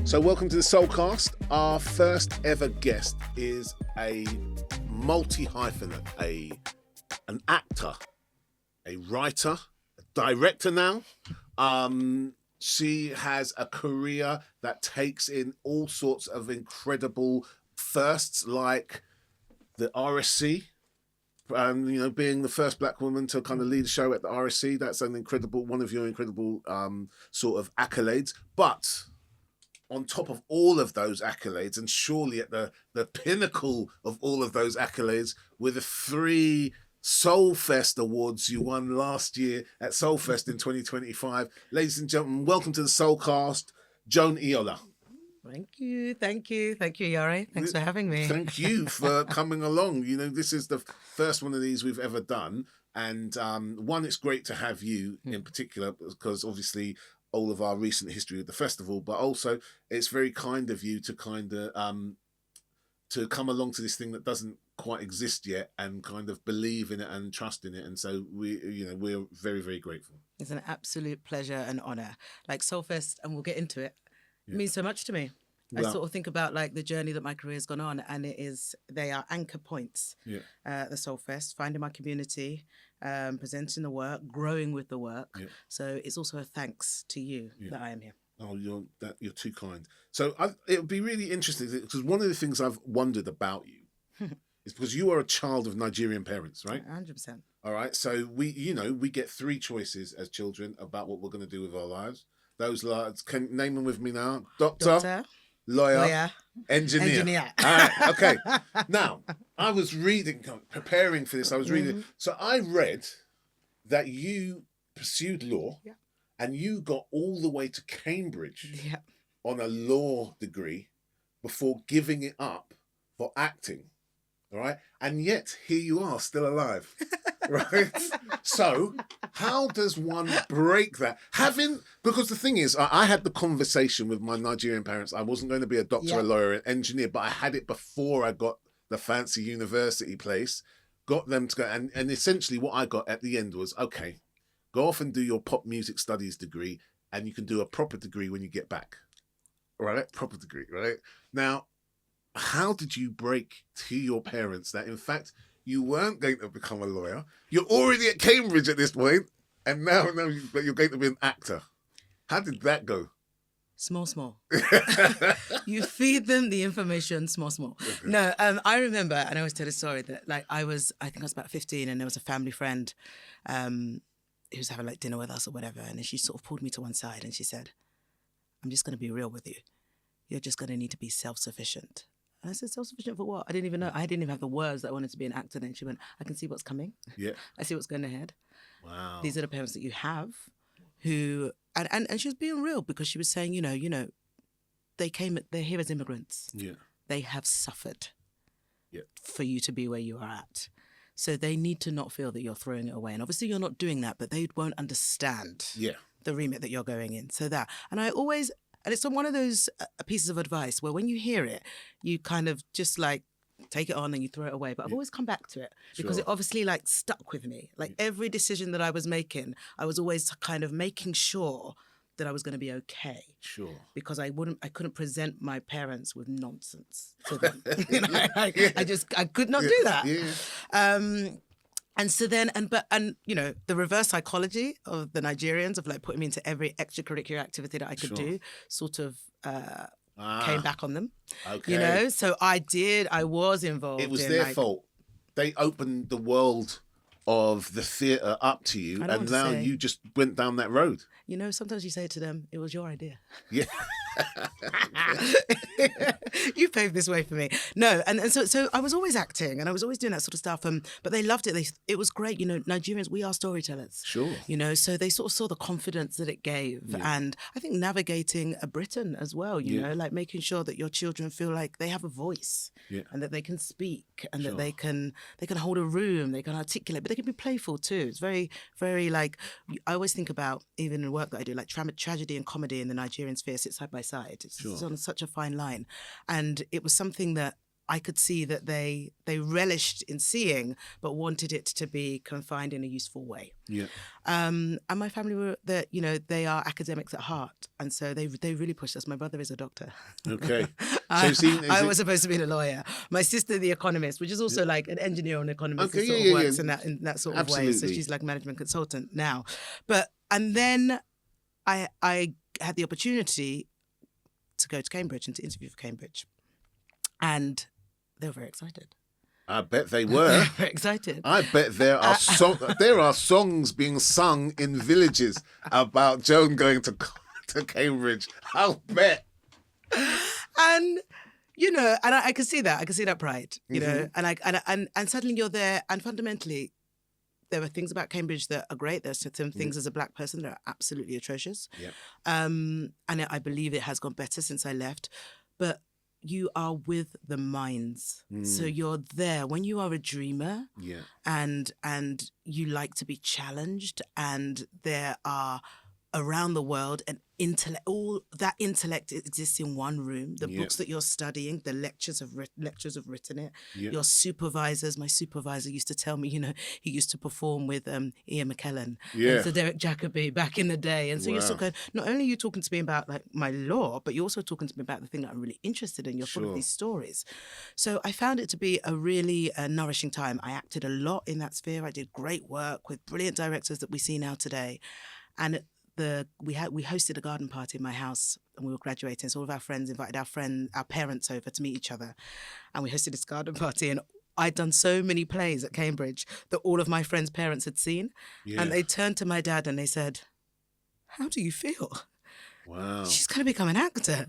So welcome to the Soulcast. Our first ever guest is a multi-hyphenate, an actor, a writer, a director now. She has a career that takes in all sorts of incredible firsts, like the RSC. Being the first black woman to kind of lead a show at the RSC, that's one of your incredible sort of accolades. But on top of all of those accolades, and surely at the pinnacle of all of those accolades, were the 3 SoulFest awards you won last year at SoulFest in 2025. Ladies and gentlemen, welcome to the Soulcast, Joan Iyiola. Thank you, Iyare. Thanks for having me. Thank you for coming along. You know, this is the first one of these we've ever done. And one, it's great to have you in particular, because obviously all of our recent history of the festival, but also it's very kind of you to to come along to this thing that doesn't quite exist yet and kind of believe in it and trust in it. And so we're very, very grateful. It's an absolute pleasure and honor. Like SoulFest, and we'll get into it. It means so much to me. Well, I sort of think about like the journey that my career has gone on, and they are anchor points. Yeah. The SoulFest, finding my community, presenting the work, growing with the work. Yeah. So it's also a thanks to you that I am here. Oh, you're too kind. So it would be really interesting, because one of the things I've wondered about you is because you are a child of Nigerian parents, right? 100%. All right. So we get 3 choices as children about what we're going to do with our lives. Those lads, can name them with me now. Doctor, lawyer, engineer. All right, okay. Now, I was preparing for this, I was reading. So I read that you pursued law and you got all the way to Cambridge on a law degree before giving it up for acting. All right. And yet here you are, still alive. Right. So how does one break that? Because the thing is, I had the conversation with my Nigerian parents. I wasn't going to be a doctor, a lawyer, an engineer, but I had it before I got the fancy university place, got them to go. And essentially what I got at the end was, okay, go off and do your pop music studies degree, and you can do a proper degree when you get back. Right? Proper degree, right? Now, how did you break to your parents that, in fact, you weren't going to become a lawyer? You're already at Cambridge at this point, and now you're going to be an actor. How did that go? Small. You feed them the information, small. Okay. No, I remember, and I always tell a story that, like, I think I was about 15, and there was a family friend who was having like dinner with us or whatever, and then she sort of pulled me to one side and she said, "I'm just going to be real with you. You're just going to need to be self-sufficient." And I said, self-sufficient for what? I didn't even know. I didn't even have the words that I wanted to be an actor. And she went, "I can see what's coming. Yeah. I see what's going ahead. Wow. These are the parents that you have who," and she was being real, because she was saying, they're here as immigrants. Yeah. They have suffered for you to be where you are at. So they need to not feel that you're throwing it away. And obviously you're not doing that, but they won't understand the remit that you're going in. So that, and it's one of those pieces of advice where when you hear it, you kind of just like take it on and you throw it away. But I've always come back to it because it obviously like stuck with me. Like every decision that I was making, I was always kind of making sure that I was going to be okay. Sure. Because I couldn't present my parents with nonsense to them. I could not do that. Yeah. And so then, the reverse psychology of the Nigerians of like putting me into every extracurricular activity that I could do sort of came back on them. Okay. So I was involved. It was their fault. They opened the world of the theatre up to you, and now you just went down that road. Sometimes you say to them, "It was your idea." Yeah. You paved this way for me. No, and so I was always acting and I was always doing that sort of stuff. But they loved it. It was great. Nigerians, we are storytellers. Sure. So they sort of saw the confidence that it gave, and I think navigating a Britain as well. Like making sure that your children feel like they have a voice, and that they can speak, and that they can hold a room, they can articulate, but they can be playful too. It's very, very like, I always think about, even in work that I do, like tragedy and comedy in the Nigerian sphere sit side by side. It's on such a fine line. And it was something that I could see that they relished in seeing, but wanted it to be confined in a useful way. Yeah. And my family were that, you know, they are academics at heart, and so they really pushed us. My brother is a doctor. Okay. I was supposed to be a lawyer. My sister, the economist, which is also like an engineer or an economist, that sort of works in that sort of way. So she's like management consultant now. And then I had the opportunity to go to Cambridge and to interview for Cambridge, and they were very excited. I bet they were. Very excited. I bet there are songs being sung in villages about Joan going to Cambridge. I'll bet. And you know, and I can see that. I can see that pride. You know, and suddenly you're there, and fundamentally, there are things about Cambridge that are great. There's some things as a Black person that are absolutely atrocious. Yeah. And I believe it has gone better since I left, but you are with the minds. So you're there when you are a dreamer, and you like to be challenged, and there are around the world and all that intellect exists in one room. The books that you're studying, the lectures have written it. Your supervisors, my supervisor used to tell me, you know, he used to perform with Ian McKellen and Sir Derek Jacobi back in the day. And so you're sort of going, not only are you talking to me about like my law, but you're also talking to me about the thing that I'm really interested in. You're full of these stories. So I found it to be a really nourishing time. I acted a lot in that sphere. I did great work with brilliant directors that we see now today. And we hosted a garden party in my house, and we were graduating. So all of our friends invited our parents over to meet each other, and we hosted this garden party. And I'd done so many plays at Cambridge that all of my friends' parents had seen, and they turned to my dad and they said, "How do you feel?" Wow. "She's going to become an actor."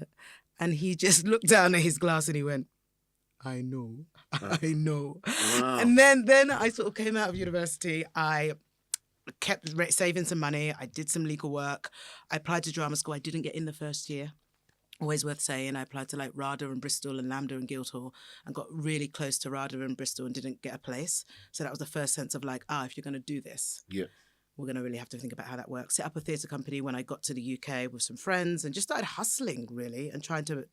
And he just looked down at his glass and he went, "I know, I know." Wow. And then I sort of came out of university. I kept saving some money. I did some legal work. I applied to drama school. I didn't get in the first year. Always worth saying. I applied to like RADA and Bristol and Lambda and Guildhall, and got really close to RADA and Bristol and didn't get a place. So that was the first sense of like, if you're going to do this, we're going to really have to think about how that works. Set up a theatre company when I got to the UK with some friends, and just started hustling really and trying to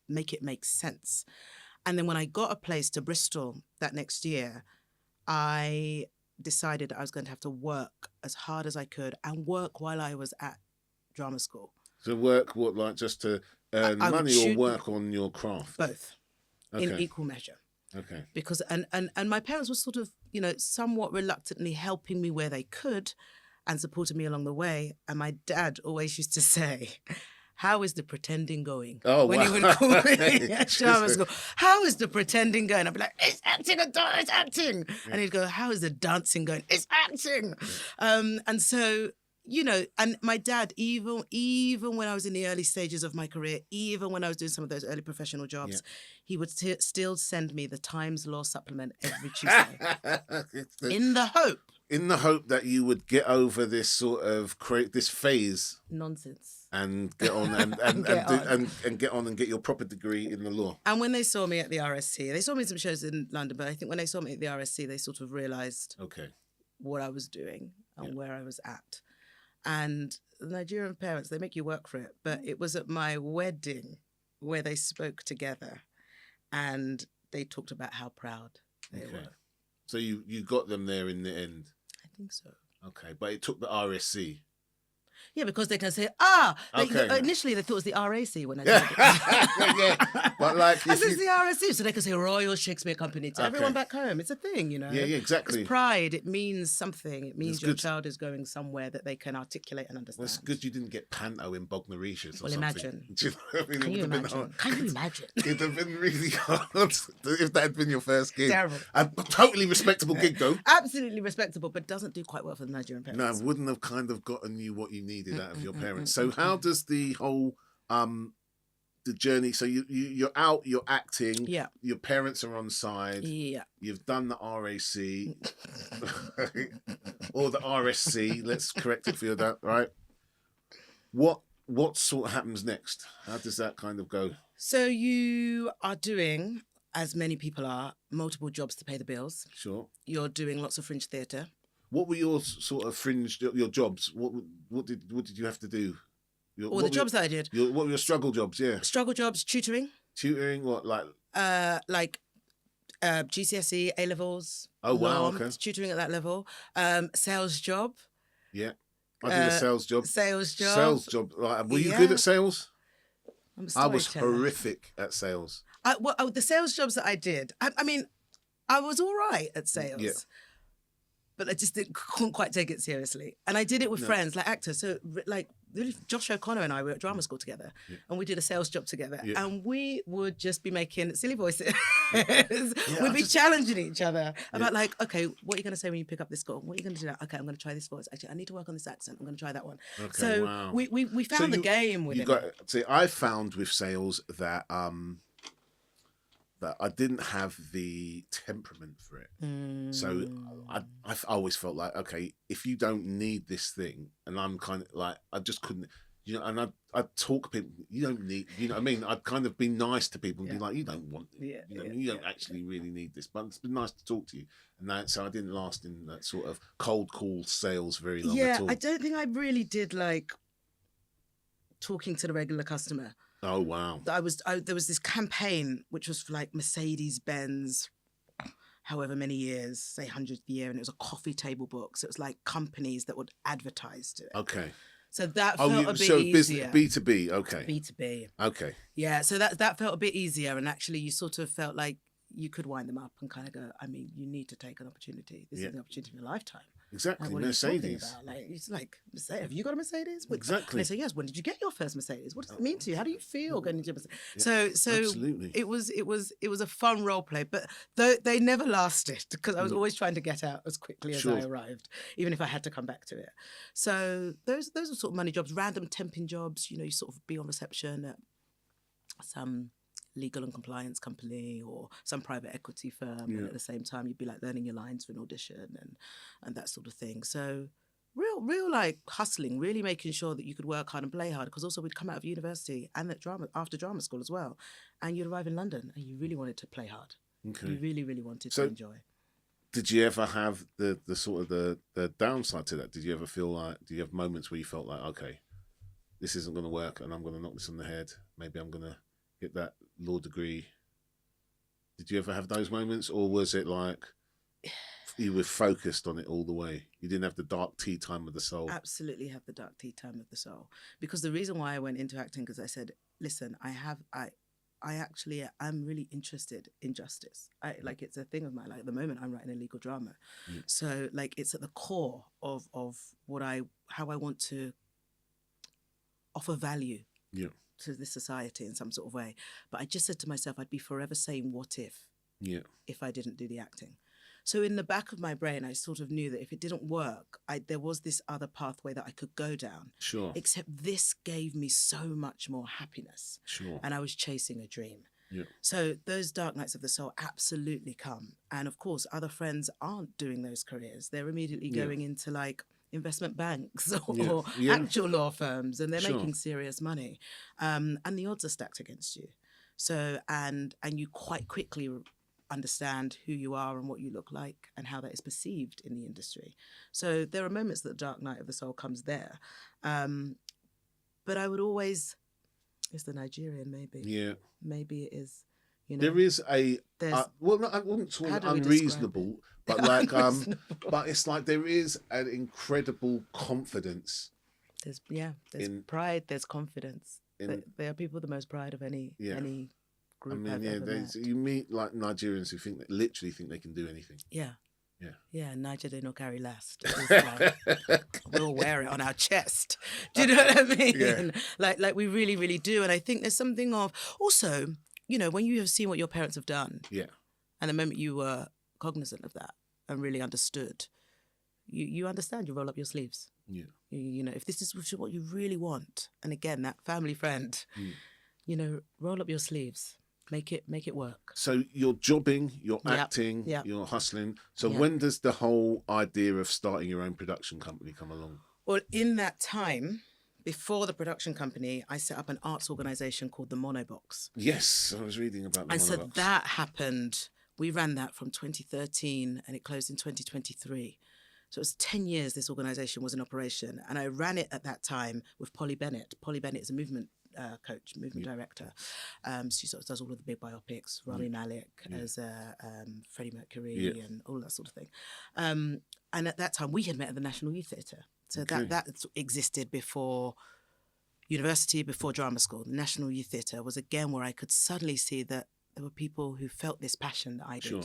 make it make sense. And then when I got a place to Bristol that next year, I decided I was going to have to work as hard as I could and work while I was at drama school. So work, what, like just to earn money or work on your craft? Both, in equal measure. Okay. Because, and my parents were sort of, you know, somewhat reluctantly helping me where they could and supporting me along the way. And my dad always used to say, "How is the pretending going?" Oh, when wow. he would call me at drama school, "How is the pretending going?" I'd be like, "It's acting, it's acting." Yeah. And he'd go, "How is the dancing going?" "It's acting." Yeah. And so, you know, and my dad, even when I was in the early stages of my career, even when I was doing some of those early professional jobs, he would still send me the Times Law supplement every Tuesday in the hope that you would get over this sort of this phase nonsense. And get on and get on and get your proper degree in the law. And when they saw me at the RSC, they saw me in some shows in London, but I think when they saw me at the RSC, they sort of realised what I was doing and where I was at. And the Nigerian parents, they make you work for it. But it was at my wedding where they spoke together and they talked about how proud they were. So you got them there in the end? I think so. Okay, but it took the RSC. Yeah, because they can say, initially they thought it was the RAC when I did it. But like... I said it's the RSC, so they can say Royal Shakespeare Company to everyone back home. It's a thing, you know. Yeah, exactly. It's pride. It means something. It means your child is going somewhere that they can articulate and understand. Well, it's good you didn't get panto in Bognor Regis or something. Imagine. Do you know what I mean? Can you imagine? It'd have been really hard if that had been your first gig. Terrible. A totally respectable gig, though. Absolutely respectable, but doesn't do quite well for the Nigerian parents. No, it wouldn't have kind of gotten you what you needed out of your parents. So how does the whole the journey, so you're out, you're acting, your parents are on side, you've done the RAC or the RSC, let's correct it for you, that right? What sort of happens next? How does that kind of go? So you are doing, as many people are, multiple jobs to pay the bills. Sure. You're doing lots of fringe theatre. What were your sort of fringe, your jobs? What did you have to do? The jobs that I did. What were your struggle jobs? Yeah. Struggle jobs, tutoring. Tutoring, what, like? Like GCSE, A levels. Oh wow, okay. Tutoring at that level. Sales job. Yeah, I did a sales job. Sales job. Sales job. Like, were you good at sales? I'm a I was horrific at sales. The sales jobs that I did, I mean, I was all right at sales. Yeah. But I just couldn't quite take it seriously. And I did it with friends, like actors. So, like, Josh O'Connor and I were at drama school together. Yeah. And we did a sales job together. Yeah. And we would just be making silly voices. We'd be challenging each other about, like, okay, what are you going to say when you pick up this call? What are you going to do now? Okay, I'm going to try this voice. Actually, I need to work on this accent. I'm going to try that one. Okay, so we found the game with it. See, I found with sales that... that I didn't have the temperament for it. So I always felt like, okay, if you don't need this thing, and I'm kind of like, I just couldn't, and I'd talk to people, you don't need, you know what I mean? I'd kind of be nice to people and be like, you don't want it. You don't actually really need this, but it's been nice to talk to you. And so I didn't last in that sort of cold call sales very long at all. I don't think I really did like talking to the regular customer. Oh, wow. There was this campaign, which was for like Mercedes-Benz, however many years, say 100th year, and it was a coffee table book. So it was like companies that would advertise to it. Okay. So that felt a bit easier. B2B, okay. B2B. Okay. Yeah, so that felt a bit easier, and actually you sort of felt like you could wind them up and kind of go, I mean, you need to take an opportunity. This is an opportunity of your lifetime. Exactly, like, Mercedes. Like, it's like, have you got a Mercedes? Exactly. And they say, yes. When did you get your first Mercedes? What does it mean to you? How do you feel going into a Mercedes? Yeah, so absolutely. It was a fun role play, but they never lasted because I was always trying to get out as quickly as I arrived, even if I had to come back to it. So those are sort of money jobs, random temping jobs. You sort of be on reception at some legal and compliance company or some private equity firm, and at the same time you'd be like learning your lines for an audition and that sort of thing. So real like hustling, really making sure that you could work hard and play hard, because also we'd come out of university and after drama school as well, and you'd arrive in London and you really wanted to play hard. Okay. You really wanted to enjoy. Did you ever have the sort of the downside to that? Did you ever feel like, do you have moments where you felt like, okay, this isn't going to work and I'm going to knock this on the head, maybe I'm going to get that law degree? Did you ever have those moments, or was it like you were focused on it all the way? You didn't have the dark tea time of the soul? Absolutely have the dark tea time of the soul, because the reason why I went into acting, because I said, listen, I'm really interested in justice. Like, it's a thing of mine. Like, at the moment I'm writing a legal drama, so like it's at the core of how I want to offer value to this society in some sort of way. But I just said to myself, I'd be forever saying what if I didn't do the acting. So in the back of my brain, I sort of knew that if it didn't work, there was this other pathway that I could go down. Sure. Except this gave me so much more happiness. Sure. And I was chasing a dream. Yeah. So those dark nights of the soul absolutely come. And of course, other friends aren't doing those careers. They're immediately going into like investment banks or actual law firms, and they're making serious money. And the odds are stacked against you. So, and you quite quickly understand who you are and what you look like and how that is perceived in the industry. So there are moments that the dark night of the soul comes there. But I would always, it's the Nigerian maybe. Yeah. Maybe it is, There is a, well, no, I wouldn't call it unreasonable, but like, but it's like there is an incredible confidence. There's pride, there's confidence. They are people with the most pride of any group. I mean, you meet like Nigerians who literally think they can do anything. Yeah. Yeah. Yeah, Niger, they don't carry last. Like, we'll wear it on our chest. Do you know what I mean? Yeah. Like we really, really do. And I think there's something of, also, when you have seen what your parents have done, and the moment you were cognizant of that and really understood, you understand, you roll up your sleeves. Yeah. If this is what you really want, and again, that family friend, roll up your sleeves. Make it work. So you're jobbing, you're acting, you're hustling. So when does the whole idea of starting your own production company come along? Well, in that time, before the production company, I set up an arts organisation called the Monobox. Yes, I was reading about the Monobox. And so that happened. We ran that from 2013 and it closed in 2023. So it was 10 years this organisation was in operation. And I ran it at that time with Polly Bennett. Polly Bennett is a movement coach, movement director. She sort of does all of the big biopics, Rami Malek as Freddie Mercury and all that sort of thing. And at that time, we had met at the National Youth Theatre. So that existed before university, before drama school. The National Youth Theatre was again where I could suddenly see that there were people who felt this passion that I did. Sure.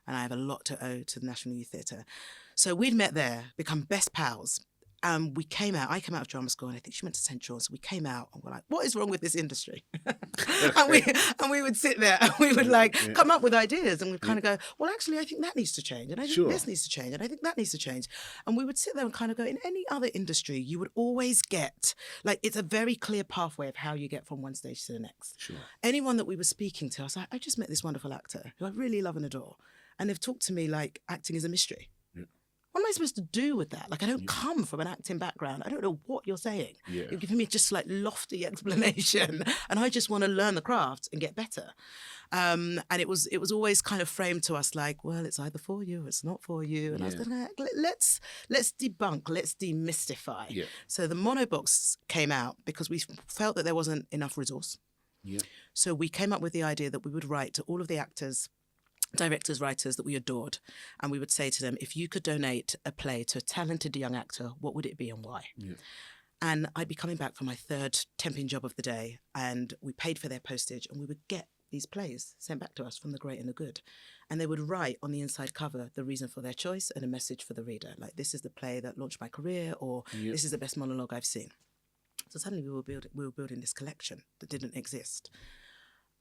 And I have a lot to owe to the National Youth Theatre. So we'd met there, become best pals. I came out of drama school, and I think she went to St. John's. So we came out and we're like, what is wrong with this industry? and we would sit there and we would come up with ideas, and we'd kind of go, well, actually, I think that needs to change. And I think this needs to change. And I think that needs to change. And we would sit there and kind of go, in any other industry, you would always get, it's a very clear pathway of how you get from one stage to the next. Sure. Anyone that we were speaking to, I was like, I just met this wonderful actor who I really love and adore. And they've talked to me like acting is a mystery. What am I supposed to do with that? I don't come from an acting background. I don't know what you're saying. Yeah. You're giving me just lofty explanation, and I just want to learn the craft and get better. And it was always kind of framed to us well, it's either for you or it's not for you. And I was going, let's debunk, let's demystify. Yeah. So the monobox came out because we felt that there wasn't enough resource. Yeah. So we came up with the idea that we would write to all of the actors, directors, writers that we adored, and we would say to them, if you could donate a play to a talented young actor, what would it be and why? Yeah. And I'd be coming back from my third temping job of the day, and we paid for their postage, and we would get these plays sent back to us from the great and the good, and they would write on the inside cover the reason for their choice and a message for the reader, this is the play that launched my career, or this is the best monologue I've seen. So suddenly we were building this collection that didn't exist,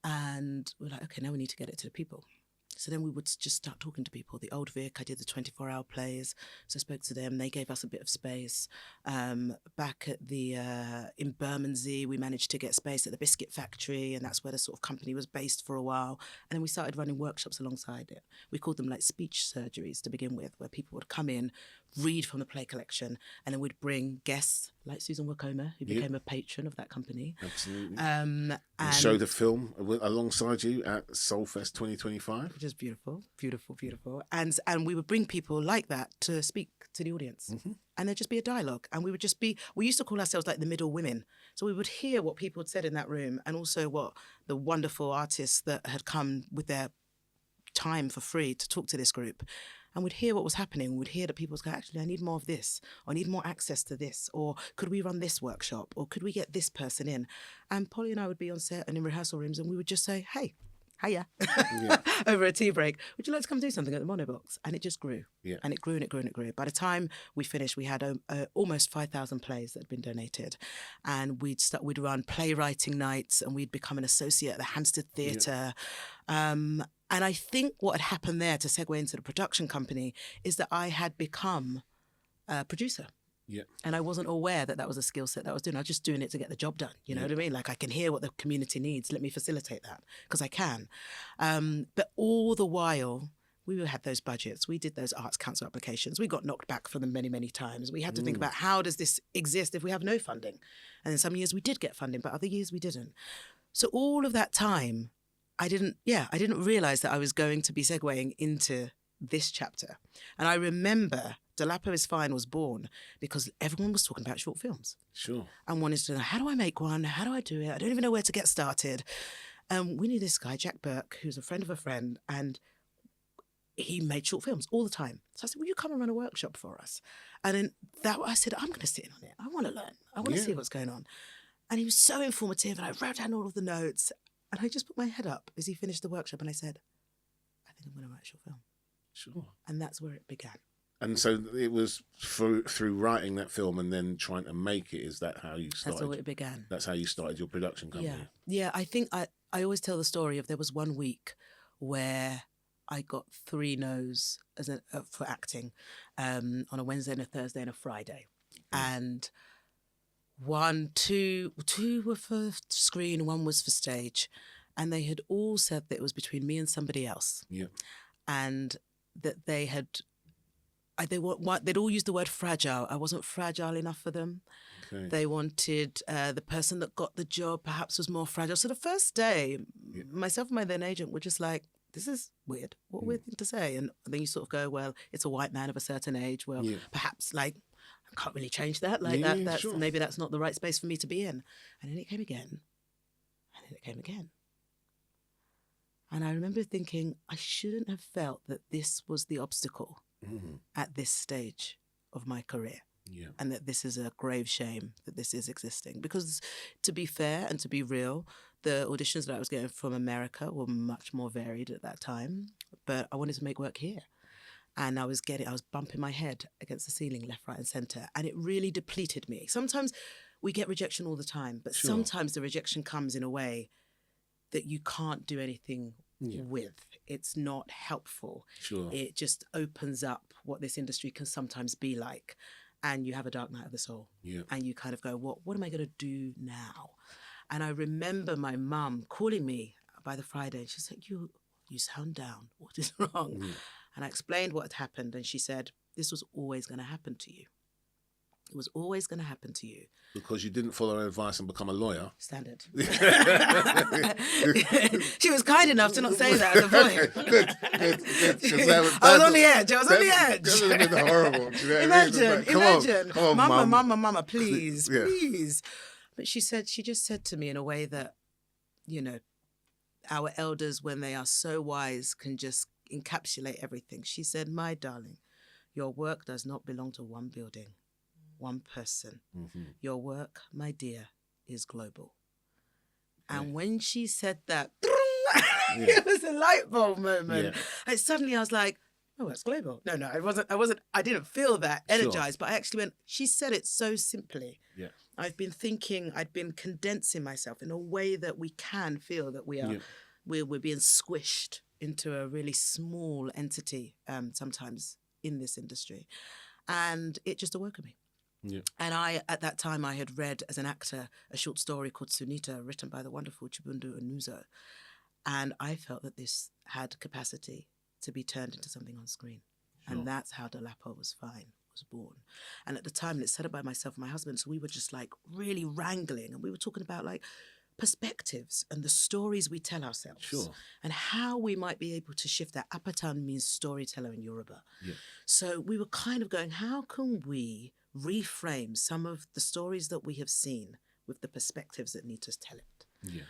and we're like, okay, now we need to get it to the people. So then we would just start talking to people. The Old Vic, I did the 24-hour plays, so I spoke to them. They gave us a bit of space. Back at in Bermondsey, we managed to get space at the Biscuit Factory, and that's where the sort of company was based for a while. And then we started running workshops alongside it. We called them speech surgeries to begin with, where people would come in, read from the play collection, and then we'd bring guests like Susan Wokoma, who became a patron of that company. Absolutely. And show the film alongside you at SoulFest 2025. Which is beautiful, beautiful, beautiful. And we would bring people like that to speak to the audience. Mm-hmm. And there'd just be a dialogue. And we used to call ourselves the middle women. So we would hear what people had said in that room, and also what the wonderful artists that had come with their time for free to talk to this group. And we'd hear what was happening. We'd hear that people would go, actually, I need more of this, or I need more access to this, or could we run this workshop, or could we get this person in? And Polly and I would be on set and in rehearsal rooms, and we would just say, hey, hiya, over a tea break, would you like to come do something at the Monobox? And it just grew. Yeah. And it grew and it grew and it grew. By the time we finished, we had almost 5,000 plays that had been donated. And we'd run playwriting nights, and we'd become an associate at the Hampstead Theatre. Yeah. And I think what had happened there, to segue into the production company, is that I had become a producer. Yeah. And I wasn't aware that was a skill set that I was doing. I was just doing it to get the job done. You know what I mean? I can hear what the community needs. Let me facilitate that, because I can. But all the while, we had those budgets. We did those Arts Council applications. We got knocked back from them many, many times. We had to think about, how does this exist if we have no funding? And then some years we did get funding, but other years we didn't. So all of that time, I didn't realize that I was going to be segueing into this chapter. And I remember Delapo Is Fine was born because everyone was talking about short films. Sure. And wanted to know, how do I make one? How do I do it? I don't even know where to get started. We knew this guy, Jack Burke, who's a friend of a friend, and he made short films all the time. So I said, will you come and run a workshop for us? And then I said, I'm going to sit in on it. I want to learn. I want to see what's going on. And he was so informative, and I wrote down all of the notes. And I just put my head up as he finished the workshop, and I said, I think I'm going to write a short film. Sure. And that's where it began. And so it was through writing that film and then trying to make it. Is that how you started? That's how it began. That's how you started your production company? Yeah. I think I always tell the story of, there was one week where I got 3 no's for acting on a Wednesday and a Thursday and a Friday. And two were for screen, 1 was for stage. And they had all said that it was between me and somebody else. Yeah. And that they'd all used the word fragile. I wasn't fragile enough for them. Okay. They wanted the person that got the job perhaps was more fragile. So the first day, myself and my then agent were just like, this is weird. What a weird thing to say. And then you sort of go, well, it's a white man of a certain age. Well, perhaps I can't really change that. Sure. Maybe that's not the right space for me to be in. And then it came again. And then it came again. And I remember thinking, I shouldn't have felt that this was the obstacle at this stage of my career. Yeah. And that this is a grave shame that this is existing. Because to be fair and to be real, the auditions that I was getting from America were much more varied at that time. But I wanted to make work here. And I was bumping my head against the ceiling, left, right, and centre. And it really depleted me. Sometimes we get rejection all the time, but sometimes the rejection comes in a way that you can't do anything with. It's not helpful. Sure. It just opens up what this industry can sometimes be like. And you have a dark night of the soul. Yeah. And you kind of go, what am I going to do now? And I remember my mum calling me by the Friday, and she said, you sound down. What is wrong? Mm. And I explained what had happened, and she said, this was always going to happen to you. It was always going to happen to you. Because you didn't follow her advice and become a lawyer. Standard. She was kind enough to not say that at the point. Good. I was on the edge. That would have been horrible. Imagine. Come on, Mama, please. But she just said to me in a way that, our elders, when they are so wise, can just encapsulate everything. She said, my darling, your work does not belong to one building. One person. Mm-hmm. Your work, my dear, is global. And when she said that, it was a light bulb moment. And suddenly I was like, oh, that's global. No, I didn't feel that energized, but I actually went, she said it so simply. Yeah. I'd been condensing myself in a way that we can feel that we're being squished into a really small entity sometimes in this industry. And it just awoke me. Yeah. And at that time, I had read as an actor a short story called Sunita, written by the wonderful Chibundu Onuzo. And I felt that this had capacity to be turned into something on screen. Sure. And that's how Delapo Was Fine was born. And at the time, it's set up by myself and my husband, so we were just like really wrangling. And we were talking about like perspectives and the stories we tell ourselves. Sure. And how we might be able to shift that. Appatan means storyteller in Yoruba. Yeah. So we were kind of going, how can we reframe some of the stories that we have seen with the perspectives that need to tell it? Yeah.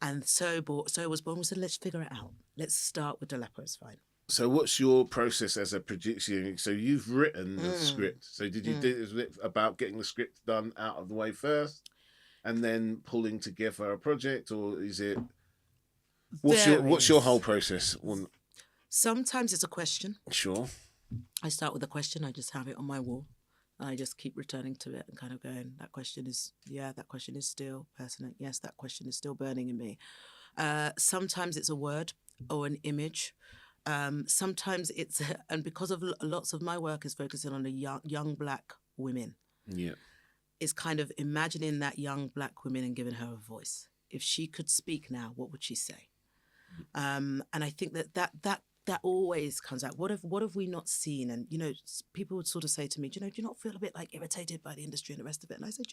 And so it was born. We said, let's figure it out. Let's start with Delapo Is Fine. So what's your process as a producer? So you've written the script. So did you do it about getting the script done out of the way first and then pulling together a project, or is it what's your whole process? Sometimes it's a question. Sure. I start with a question. I just have it on my wall. I just keep returning to it and kind of going, that question is still pertinent. Yes, that question is still burning in me. Sometimes it's a word or an image. Sometimes it's, and because of lots of my work is focusing on the young Black women. Yeah. It's kind of imagining that young Black woman and giving her a voice. If she could speak now, what would she say? And I think that always comes out. What have we not seen? And, people would sort of say to me, do you not feel a bit like irritated by the industry and the rest of it? And I said,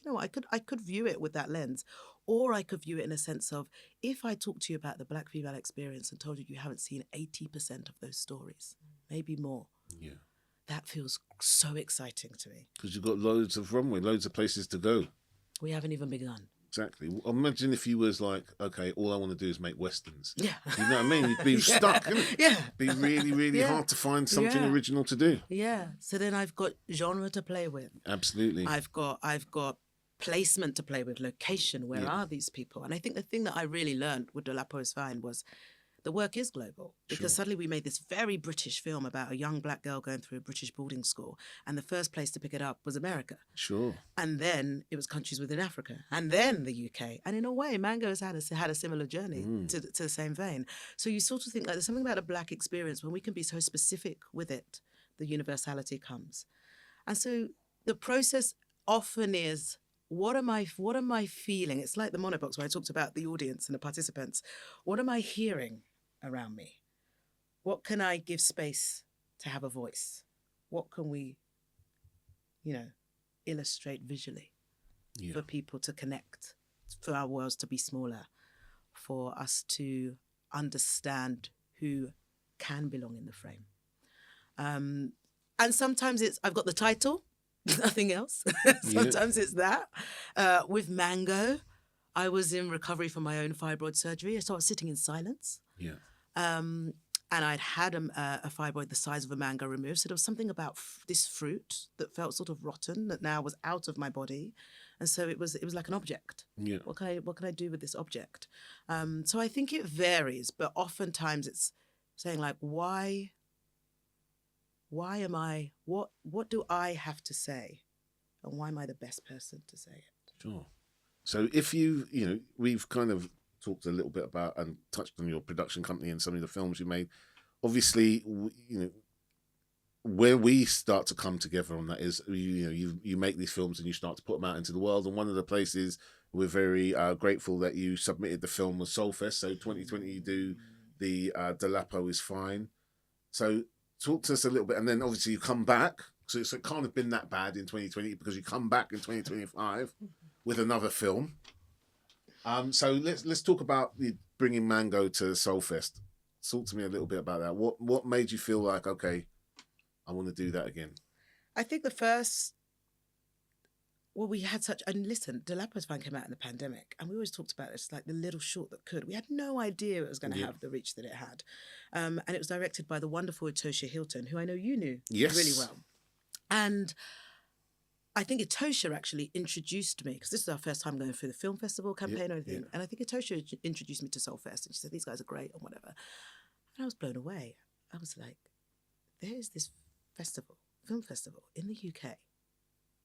I could view it with that lens, or I could view it in a sense of, if I talk to you about the Black female experience and told you haven't seen 80% of those stories, maybe more. Yeah. That feels so exciting to me. Because you've got loads of runway, loads of places to go. We haven't even begun. Exactly. Imagine if you was like, okay, all I want to do is make Westerns. Yeah. You know what I mean? You'd be stuck, innit? Yeah. It'd be really, really hard to find something original to do. Yeah. So then I've got genre to play with. Absolutely. I've got placement to play with, location. Where are these people? And I think the thing that I really learned with Delapo Is Fine was the work is global, because suddenly we made this very British film about a young Black girl going through a British boarding school, and the first place to pick it up was America. Sure. And then it was countries within Africa, and then the UK. And in a way, Mango's had a similar journey to the same vein. So you sort of think like there's something about a Black experience when we can be so specific with it, the universality comes. And so the process often is, what am I feeling? It's like the monobox where I talked about the audience and the participants. What am I hearing around me? What can I give space to have a voice? What can we, illustrate visually for people to connect, for our worlds to be smaller, for us to understand who can belong in the frame. And sometimes I've got the title, nothing else. Sometimes it's that. With Mango, I was in recovery from my own fibroid surgery, so I was sitting in silence. Yeah. And I'd had a fibroid the size of a mango removed. So there was something about this fruit that felt sort of rotten that now was out of my body. And so it was like an object. Yeah. What can I do with this object? So I think it varies, but oftentimes it's saying like, why am I, what do I have to say? And why am I the best person to say it? Sure. So if we've kind of talked a little bit about and touched on your production company and some of the films you made. Obviously, where we start to come together on that is, you make these films and you start to put them out into the world. And one of the places we're very grateful that you submitted the film was SoulFest. So 2020, you do the Delapo Is Fine. So talk to us a little bit. And then obviously you come back. So it's kind of been that bad in 2020 because you come back in 2025 with another film. So let's talk about bringing Mango to SoulFest. Talk to me a little bit about that. What made you feel like, okay, I want to do that again? I think we had and listen, Delapo Is Fine came out in the pandemic, and we always talked about it's like the little short that could. We had no idea it was going to have the reach that it had. And it was directed by the wonderful Iyare Igiehon, who I know you knew really well. And I think Iyare actually introduced me, because this is our first time going through the film festival campaign or anything. Yeah. And I think Iyare introduced me to SoulFest, and she said, these guys are great or whatever. And I was blown away. I was like, there is this film festival in the UK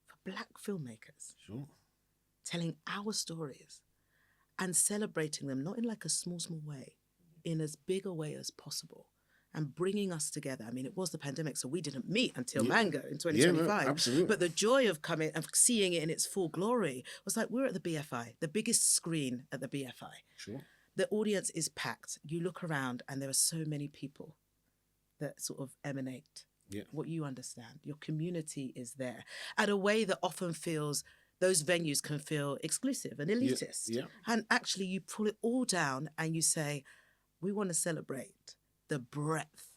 for Black filmmakers. Sure. Telling our stories and celebrating them, not in like a small way, in as big a way as possible. And bringing us together. I mean, it was the pandemic, so we didn't meet until Mango in 2025. Yeah, no, absolutely. But the joy of coming and seeing it in its full glory was like, we're at the BFI, the biggest screen at the BFI. Sure. The audience is packed. You look around and there are so many people that sort of emanate what you understand. Your community is there at a way that often feels, those venues can feel exclusive and elitist. Yeah. And actually you pull it all down and you say, we want to celebrate the breadth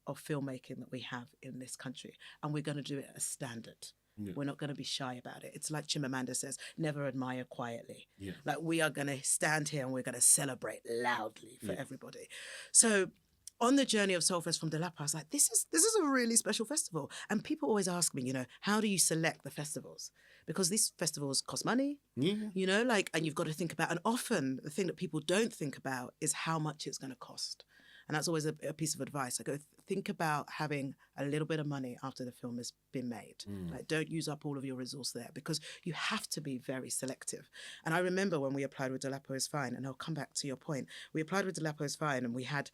of filmmaking that we have in this country. And we're going to do it as standard. Yeah. We're not going to be shy about it. It's like Chimamanda says, never admire quietly. Yeah. Like we are going to stand here and we're going to celebrate loudly for everybody. So on the journey of SoulFest from Delapo, I was like, this is a really special festival. And people always ask me, how do you select the festivals? Because these festivals cost money, and you've got to think about, and often the thing that people don't think about is how much it's going to cost. And that's always a piece of advice. I go, think about having a little bit of money after the film has been made. Like, don't use up all of your resource there, because you have to be very selective. And I remember when we applied with Delapo Is Fine, and I'll come back to your point. We applied with Delapo Is Fine and we had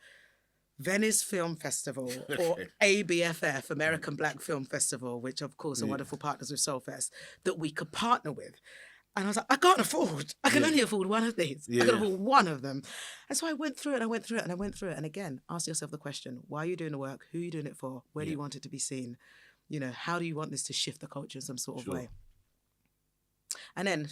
Venice Film Festival or ABFF, American Black Film Festival, which of course are wonderful partners with SoulFest, that we could partner with. And I was like, I can only afford one of these. I can afford one of them. And so I went through it. And again, ask yourself the question, why are you doing the work? Who are you doing it for? Where do you want it to be seen? How do you want this to shift the culture in some sort of way? And then,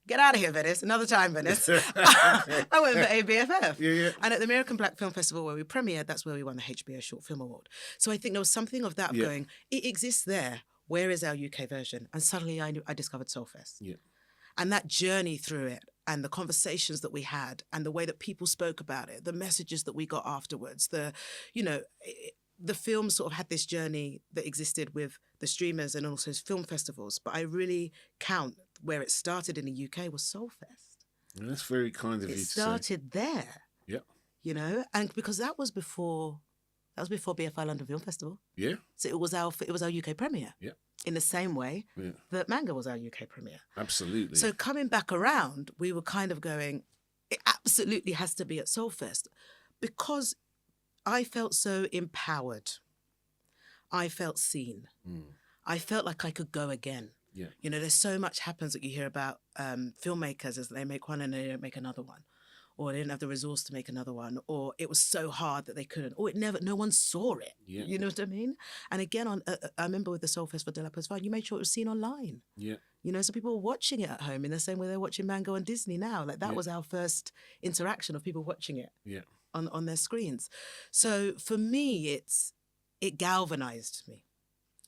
get out of here, Venice. Another time, Venice. I went for ABFF. And at the American Black Film Festival where we premiered, that's where we won the HBO Short Film Award. So I think there was something of that going, it exists there. Where is our UK version? And suddenly I discovered SoulFest. Yeah. And that journey through it and the conversations that we had and the way that people spoke about it, the messages that we got afterwards, the film sort of had this journey that existed with the streamers and also film festivals. But I really count where it started in the UK was SoulFest. And that's very kind of you to say. It started there. Yeah. And because that was before BFI London Film Festival. Yeah. So it was our UK premiere. Yeah. In the same way that Mango was our UK premiere. Absolutely. So coming back around, we were kind of going, it absolutely has to be at SoulFest, because I felt so empowered. I felt seen. I felt like I could go again. Yeah. There's so much happens that you hear about filmmakers as they make one and they don't make another one. Or they didn't have the resource to make another one, or it was so hard that they couldn't, or no one saw it. Yeah. You know what I mean? And again, I remember with the SoulFest for Delapo Is Fine, you made sure it was seen online. Yeah. So people were watching it at home in the same way they're watching Mango on Disney now. Like that was our first interaction of people watching it on their screens. So for me, it galvanized me.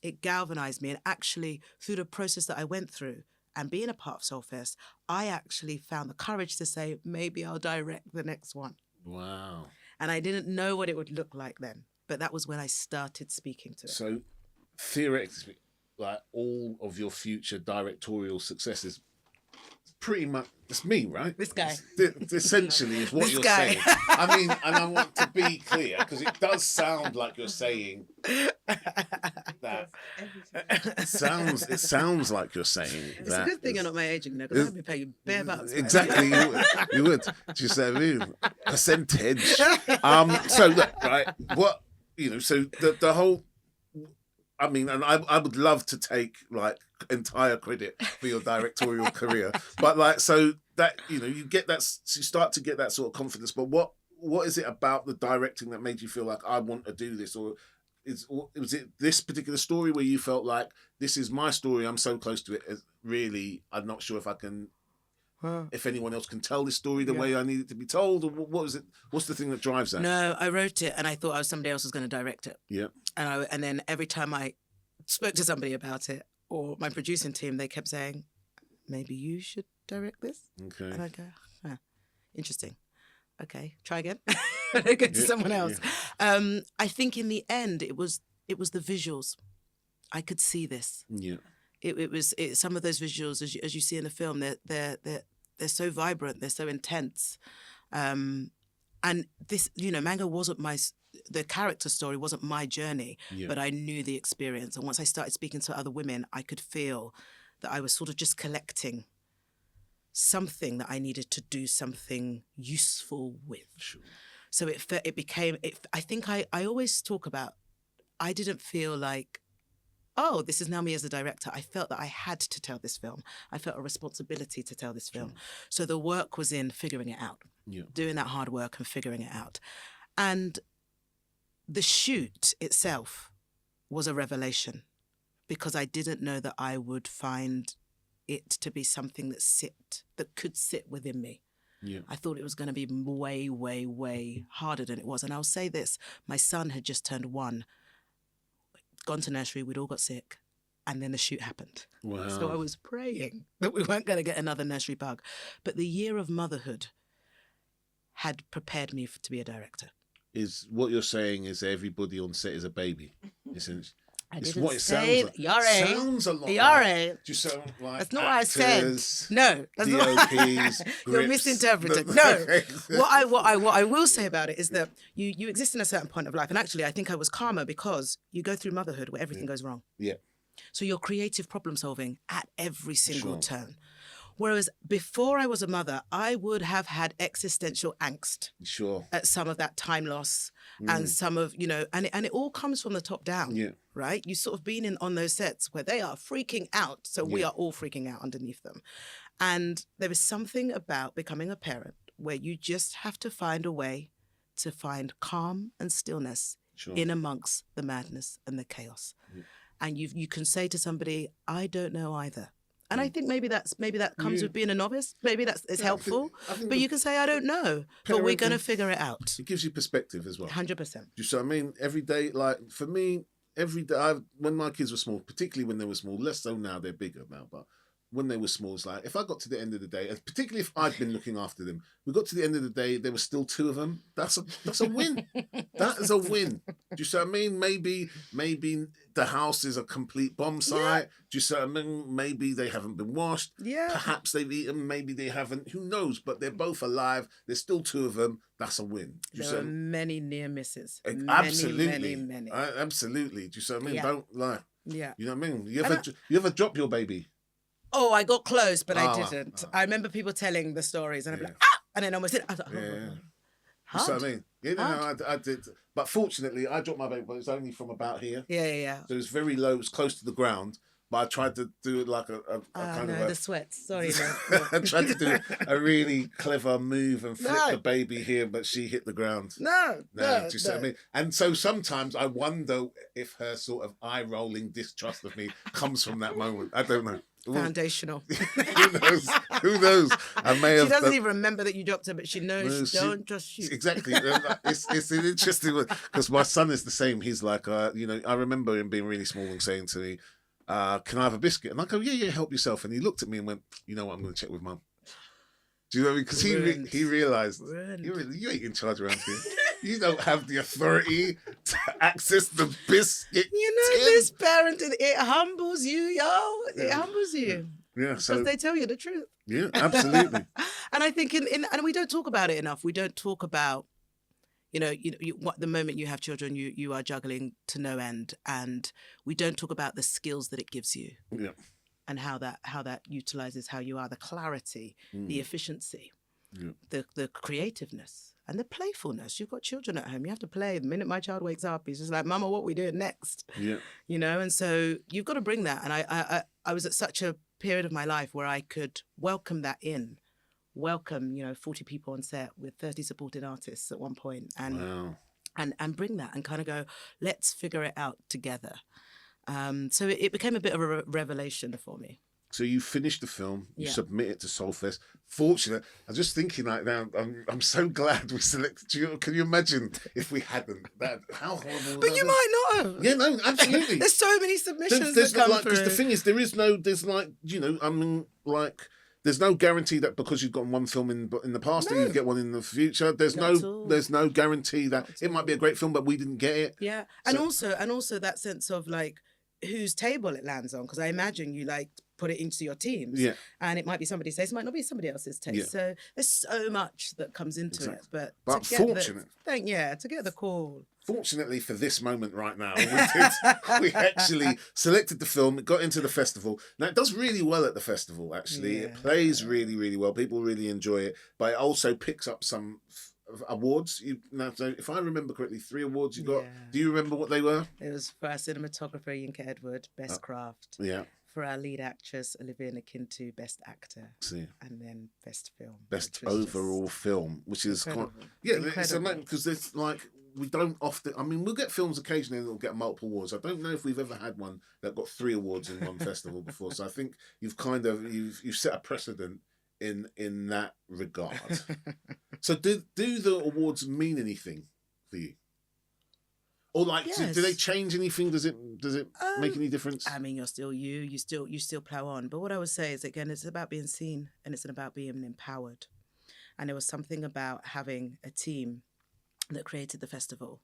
It galvanized me, and actually through the process that I went through, and being a part of SoulFest, I actually found the courage to say, maybe I'll direct the next one. Wow. And I didn't know what it would look like then, but that was when I started speaking to it. So theoretically, like all of your future directorial successes, pretty much, it's me, right? This guy. Essentially is what you're saying. I mean, and I want to be clear, because it does sound like you're saying that. It sounds like you're saying it's that. It's a good thing you're not my agent, because I'd be paying you bare bucks. Exactly, you would. Do you see what I mean? Percentage. So look, right, what, so the whole, I mean, and I would love to take like entire credit for your directorial career, but like, so that, you get that, you start to get that sort of confidence, but what is it about the directing that made you feel like I want to do this? Or was it this particular story where you felt like, this is my story, I'm so close to it, really, I'm not sure if I can, if anyone else can tell this story the way I need it to be told? Or what was it? What's the thing that drives that? No, I wrote it and I thought somebody else was going to direct it. Yeah. And then every time I spoke to somebody about it, or my producing team, they kept saying, maybe you should direct this. Okay. And I go, interesting. Okay, try again. And I go to someone else. Yeah. I think in the end, it was the visuals. I could see this. Yeah. It was some of those visuals, as you see in the film, they're so vibrant, they're so intense. And this, Mango wasn't the character story wasn't my journey, but I knew the experience. And once I started speaking to other women, I could feel that I was sort of just collecting something that I needed to do something useful with. Sure. So it became, I think I always talk about, I didn't feel like, oh, this is now me as a director. I felt that I had to tell this film. I felt a responsibility to tell this film. Sure. So the work was in figuring it out, doing that hard work and figuring it out. And the shoot itself was a revelation, because I didn't know that I would find it to be something that could sit within me. Yeah. I thought it was going to be way, way, way harder than it was. And I'll say this, my son had just turned 1, gone to nursery, we'd all got sick, and then the shoot happened. Wow. So I was praying that we weren't going to get another nursery bug. But the year of motherhood had prepared me to be a director. Is what you're saying is everybody on set is a baby? I didn't say Iyare. Sounds a lot. Iyare. Like, do you sound like that's not actors, what I said. No, that's DOPs, not. You're misinterpreting. No, what I will say about it is that you exist in a certain point of life, and actually, I think I was calmer because you go through motherhood where everything goes wrong. Yeah. So you're creative problem solving at every single turn. Whereas before I was a mother, I would have had existential angst. Sure. At some of that time loss and some of, and it all comes from the top down. Yeah. Right? You sort of been on those sets where they are freaking out. So we are all freaking out underneath them. And there is something about becoming a parent where you just have to find a way to find calm and stillness in amongst the madness and the chaos. Yeah. And you can say to somebody, I don't know either. And I think maybe that comes with being a novice. Maybe it's helpful. But you can say, I don't know, but we're going to figure it out. It gives you perspective as well. 100%. Do you see what I mean? Every day, like for me, every day, when my kids were small, particularly when they were small, less so now, they're bigger now, but when they were small, it's like, if I got to the end of the day, particularly if I'd been looking after them, we got to the end of the day, there were still 2 of them. That's a win. That is a win. Do you see what I mean? Maybe the house is a complete bomb site. Yeah. Do you see what I mean? Maybe they haven't been washed. Yeah. Perhaps they've eaten. Maybe they haven't. Who knows? But they're both alive. There's still 2 of them. That's a win. There are many near misses. Absolutely. Many. Absolutely. Do you see what I mean? Yeah. Don't lie. Yeah. You know what I mean? You ever drop your baby? Oh, I got close, but I didn't. I remember people telling the stories, and I'd be like, and then I almost did. I was like, Hard. So I mean, I did. But fortunately, I dropped my baby, but it was only from about here. Yeah. So it was very low. It was close to the ground. But I tried to do it like a kind of the sweats. Sorry. I tried to do a really clever move and flip the baby here, but she hit the ground. No. Do you see what I mean? And so sometimes I wonder if her sort of eye-rolling distrust of me comes from that moment. I don't know. Foundational. Who knows? I may have. She doesn't even remember that you dropped her, but she knows. Don't just shoot. Exactly. It's an interesting one because my son is the same. He's like, I remember him being really small and saying to me, can I have a biscuit? And I go, yeah, help yourself. And he looked at me and went, you know what, I'm going to check with Mum. Do you know what I mean? Because he realised, you ain't in charge around here. You don't have the authority to access the biscuit. You know, this parenting, it humbles you, yo. It humbles you. Yeah, because they tell you the truth. Yeah, absolutely. And I think and we don't talk about it enough. We don't talk about, what the moment you have children, you are juggling to no end, and we don't talk about the skills that it gives you. Yeah. And how that utilizes how you are, the clarity, the efficiency, the creativeness, and the playfulness. You've got children at home. You have to play. The minute my child wakes up, he's just like, Mama, what are we doing next? Yeah. And so you've got to bring that. And I was at such a period of my life where I could welcome that in. Welcome, 40 people on set with 30 supporting artists at one point, and bring that and kind of go, let's figure it out together. So it became a bit of a revelation for me. So you finished the film, you submit it to SoulFest. Fortunate, I'm just thinking like now, I'm so glad we selected you. Can you imagine if we hadn't? How horrible. But you might not have. Yeah, no, absolutely. There's so many submissions that come through. Because the thing is, there's no guarantee that because you've gotten one film in the past that you get one in the future. There's no guarantee that it might be a great film, but we didn't get it. Yeah, and also that sense of like whose table it lands on, because I imagine you like put it into your teams, and it might be somebody's taste, it might not be somebody else's taste. Yeah. So there's so much that comes into it, but to get the call. Fortunately for this moment right now, we actually selected the film. It got into the festival. Now it does really well at the festival. Actually, it plays really, really well. People really enjoy it, but it also picks up some awards. So if I remember correctly, 3 awards you got. Do you remember what they were? It was for our cinematographer Yinka Edward, Best Craft. Yeah. For our lead actress Olivia Nakintu, Best Actor. And then Best Film. Best Overall Film, which is incredible. It's amazing because it's like we don't often. I mean, we'll get films occasionally that'll get multiple awards. I don't know if we've ever had one that got 3 awards in one festival before. So I think you've you've set a precedent in that regard. So do the awards mean anything for you? Or do they change anything? Does it make any difference? I mean, you're still you still plow on. But what I would say is, again, it's about being seen and it's about being empowered. And there was something about having a team that created the festival.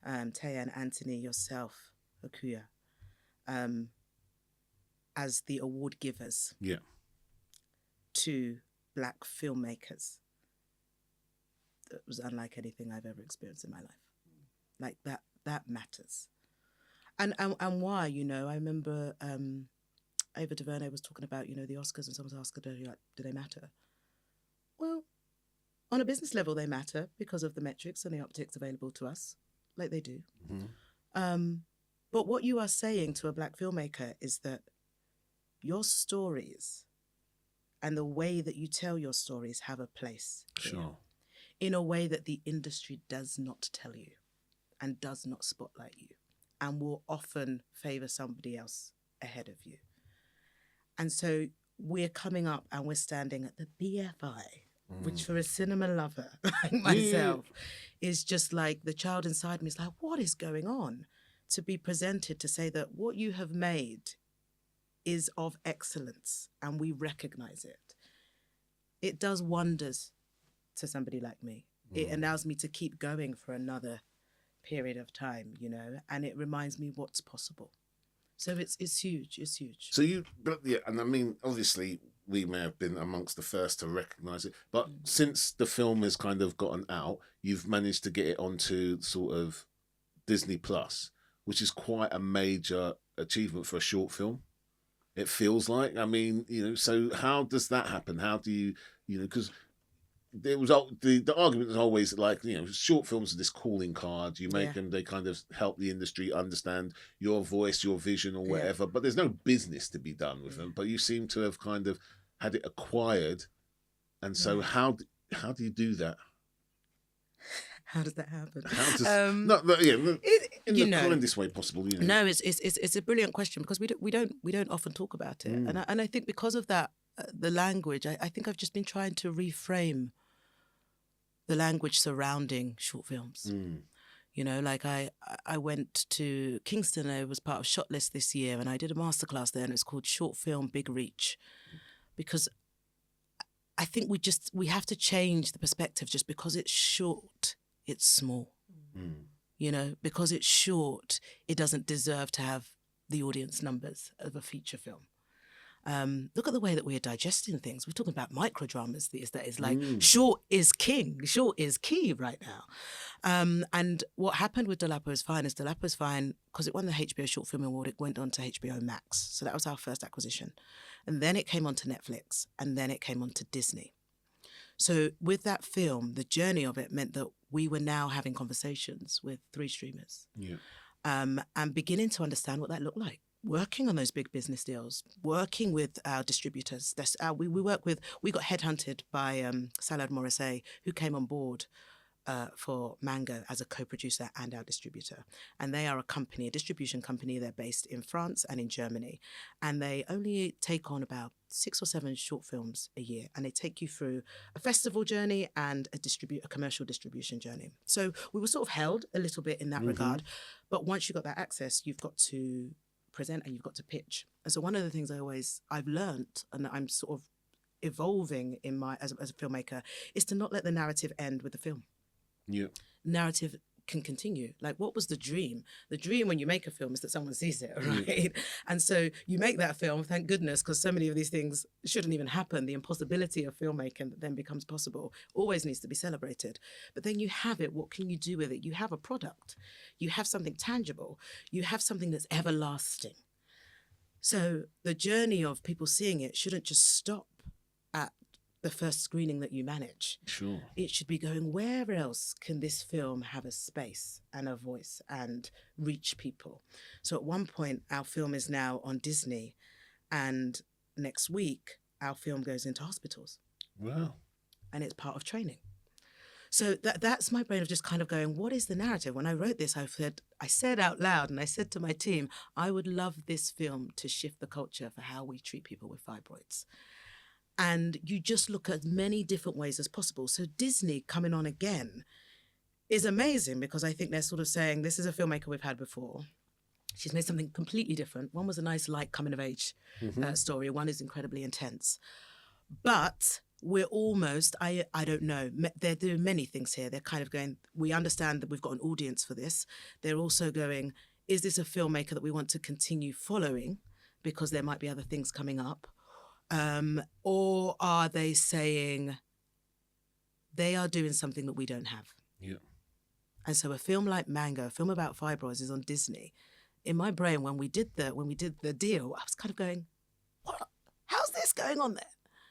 Taya and Anthony, yourself, Akuya, as the award givers. Yeah. To Black filmmakers. That was unlike anything I've ever experienced in my life. Like that matters. And why, I remember Ava DuVernay was talking about, the Oscars, and someone asked her, do they matter? Well, on a business level, they matter because of the metrics and the optics available to us, like they do. Mm-hmm. But what you are saying to a Black filmmaker is that your stories and the way that you tell your stories have a place. Sure. In a way that the industry does not tell you and does not spotlight you and will often favour somebody else ahead of you. And so we're coming up and we're standing at the BFI, which for a cinema lover like myself is just like the child inside me is like, what is going on? To be presented to say that what you have made is of excellence and we recognise it. It does wonders to somebody like me. It allows me to keep going for another period of time, and it reminds me what's possible. So it's huge. It's huge. So and I mean, obviously we may have been amongst the first to recognise it, but since the film has kind of gotten out, you've managed to get it onto sort of Disney Plus, which is quite a major achievement for a short film. It feels like, I mean, so how does that happen? How do you, because there was the argument is always like, short films are this calling card. You make them, they kind of help the industry understand your voice, your vision or whatever, but there's no business to be done with them. But you seem to have kind of had it acquired. And so how do you do that? How does that happen? How does, in the kindest way possible. No, it's a brilliant question because we don't often talk about it, and I think because of that, the language. I think I've just been trying to reframe the language surrounding short films. You know, like I went to Kingston. I was part of Shotlist this year, and I did a masterclass there, and it's called Short Film Big Reach, because I think we have to change the perspective. Just because it's short, it's small. You know, because it's short, it doesn't deserve to have the audience numbers of a feature film. Look at the way that we're digesting things. We're talking about microdramas these days. Like, short is king. Short is key right now. And what happened with Delapo Is Fine is Delapo Is Fine, because it won the HBO Short Film Award, it went on to HBO Max. So that was our first acquisition. And then it came onto Netflix, and then it came onto Disney. So with that film, the journey of it meant that we were now having conversations with 3 streamers. And beginning to understand what that looked like. Working on those big business deals, working with our distributors. We got headhunted by Salad Morrissey, who came on board for Mango as a co-producer and our distributor. And they are a distribution company. They're based in France and in Germany. And they only take on about 6 or 7 short films a year. And they take you through a festival journey and a commercial distribution journey. So we were sort of held a little bit in that regard. But once you got that access, you've got to present and you've got to pitch. And so one of the things I've learned, and I'm sort of evolving in as a filmmaker, is to not let the narrative end with the film. Narrative can continue. Like, what was the dream? The dream when you make a film is that someone sees it, right? And so you make that film, thank goodness, because so many of these things shouldn't even happen. The impossibility of filmmaking that then becomes possible always needs to be celebrated. But then you have it. What can you do with it? You have a product. You have something tangible. You have something that's everlasting. So the journey of people seeing it shouldn't just stop at the first screening that you manage. Sure. It should be going, where else can this film have a space and a voice and reach people? So at one point, our film is now on Disney, and next week, our film goes into hospitals. Wow. And it's part of training. So that's my brain of just kind of going, what is the narrative? When I wrote this, I said out loud, and I said to my team, I would love this film to shift the culture for how we treat people with fibroids. And you just look at as many different ways as possible. So Disney coming on again is amazing, because I think they're sort of saying, this is a filmmaker we've had before. She's made something completely different. One was a nice, light coming-of-age story. One is incredibly intense. But we're almost, I don't know, they're doing many things here. They're kind of going, we understand that we've got an audience for this. They're also going, is this a filmmaker that we want to continue following because there might be other things coming up? Or are they saying they are doing something that we don't have? Yeah. And so a film like Mango, a film about fibroids, is on Disney. In my brain, when we did the deal, I was kind of going, what? How's this going on there?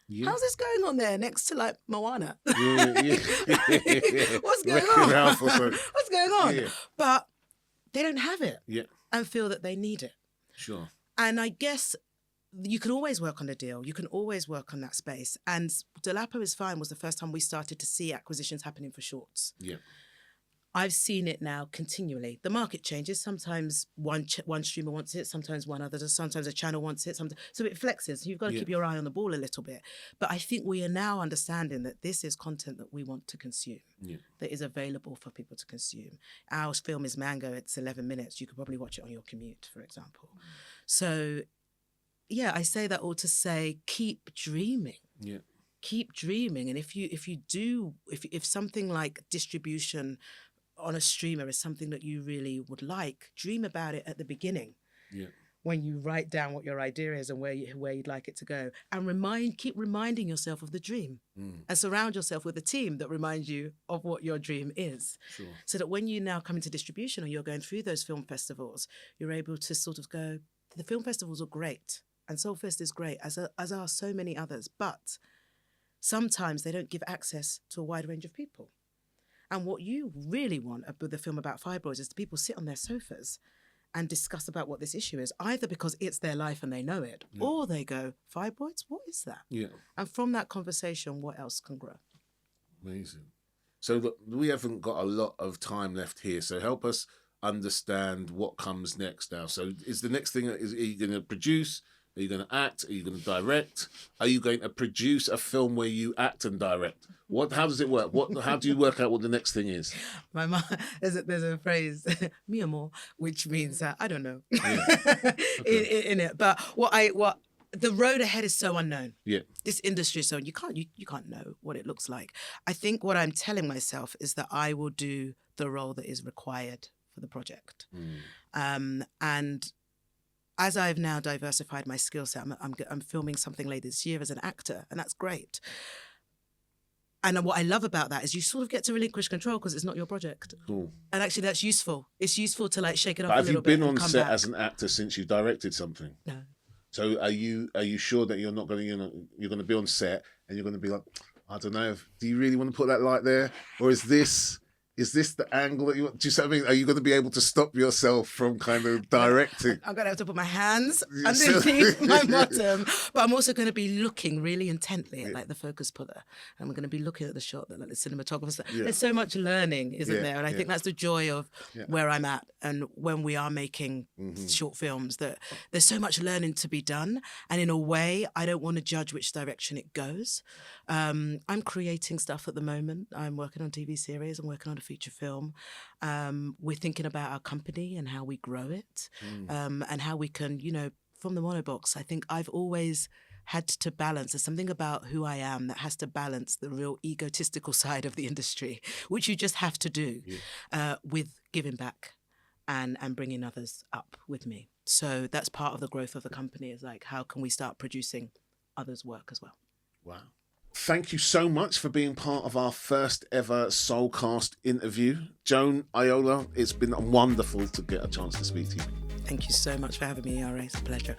Yeah. How's this going on there next to like Moana? Yeah. What's going on? What's going on? Yeah. But they don't have it. Yeah. And feel that they need it. Sure. And I guess you can always work on a deal. You can always work on that space. And Delapo Is Fine was the first time we started to see acquisitions happening for shorts. Yeah. I've seen it now continually. The market changes. Sometimes one streamer wants it, sometimes one other does, sometimes a channel wants it. So it flexes. You've got to keep your eye on the ball a little bit. But I think we are now understanding that this is content that we want to consume, that is available for people to consume. Our film is Mango. It's 11 minutes. You could probably watch it on your commute, for example. So, yeah, I say that all to say, keep dreaming. Yeah. Keep dreaming. And if something like distribution on a streamer is something that you really would like, dream about it at the beginning. Yeah. When you write down what your idea is and where you'd like it to go, and keep reminding yourself of the dream, and surround yourself with a team that reminds you of what your dream is. Sure. So that when you now come into distribution or you're going through those film festivals, you're able to sort of go, the film festivals are great, and SoulFest is great, as are so many others, but sometimes they don't give access to a wide range of people. And what you really want with a film about fibroids is the people sit on their sofas and discuss about what this issue is, either because it's their life and they know it, or they go, fibroids, what is that? Yeah. And from that conversation, what else can grow? Amazing. So look, we haven't got a lot of time left here, so help us understand what comes next now. So is the next thing, are you going to produce? Are you going to act? Are you going to direct? Are you going to produce a film where you act and direct? How does it work? How do you work out what the next thing is? My mom, there's a phrase, mi amor, which means I don't know. Yeah. Okay. in it, but what the road ahead is so unknown. Yeah, this industry is so you can't know what it looks like. I think what I'm telling myself is that I will do the role that is required for the project, and as I've now diversified my skill set, I'm filming something later this year as an actor, and that's great. And what I love about that is you sort of get to relinquish control because it's not your project. Cool. And actually that's useful. It's useful to like shake it up a little bit. Have you been on set as an actor since you directed something? No. So are you sure that you're not going to, you're going to be on set and you're going to be like, I don't know, do you really want to put that light there? Or is this the angle that you want? Do you see what I mean? Are you going to be able to stop yourself from kind of directing? I'm going to have to put my hands underneath my bottom, but I'm also going to be looking really intently at like the focus puller. And I'm going to be looking at the shot that like the cinematographer. Yeah. There's so much learning, isn't there? And I think that's the joy of where I'm at. And when we are making short films, that there's so much learning to be done. And in a way, I don't want to judge which direction it goes. I'm creating stuff at the moment. I'm working on TV series. I'm working on a feature film. We're thinking about our company and how we grow it, and how we can, from the monobox, I think I've always had to balance. There's something about who I am that has to balance the real egotistical side of the industry, which you just have to do with giving back and bringing others up with me. So that's part of the growth of the company, is like, how can we start producing others' work as well? Wow. Thank you so much for being part of our first ever Soulcast interview. Joan Iyiola, it's been wonderful to get a chance to speak to you. Thank you so much for having me, Iyare. It's a pleasure.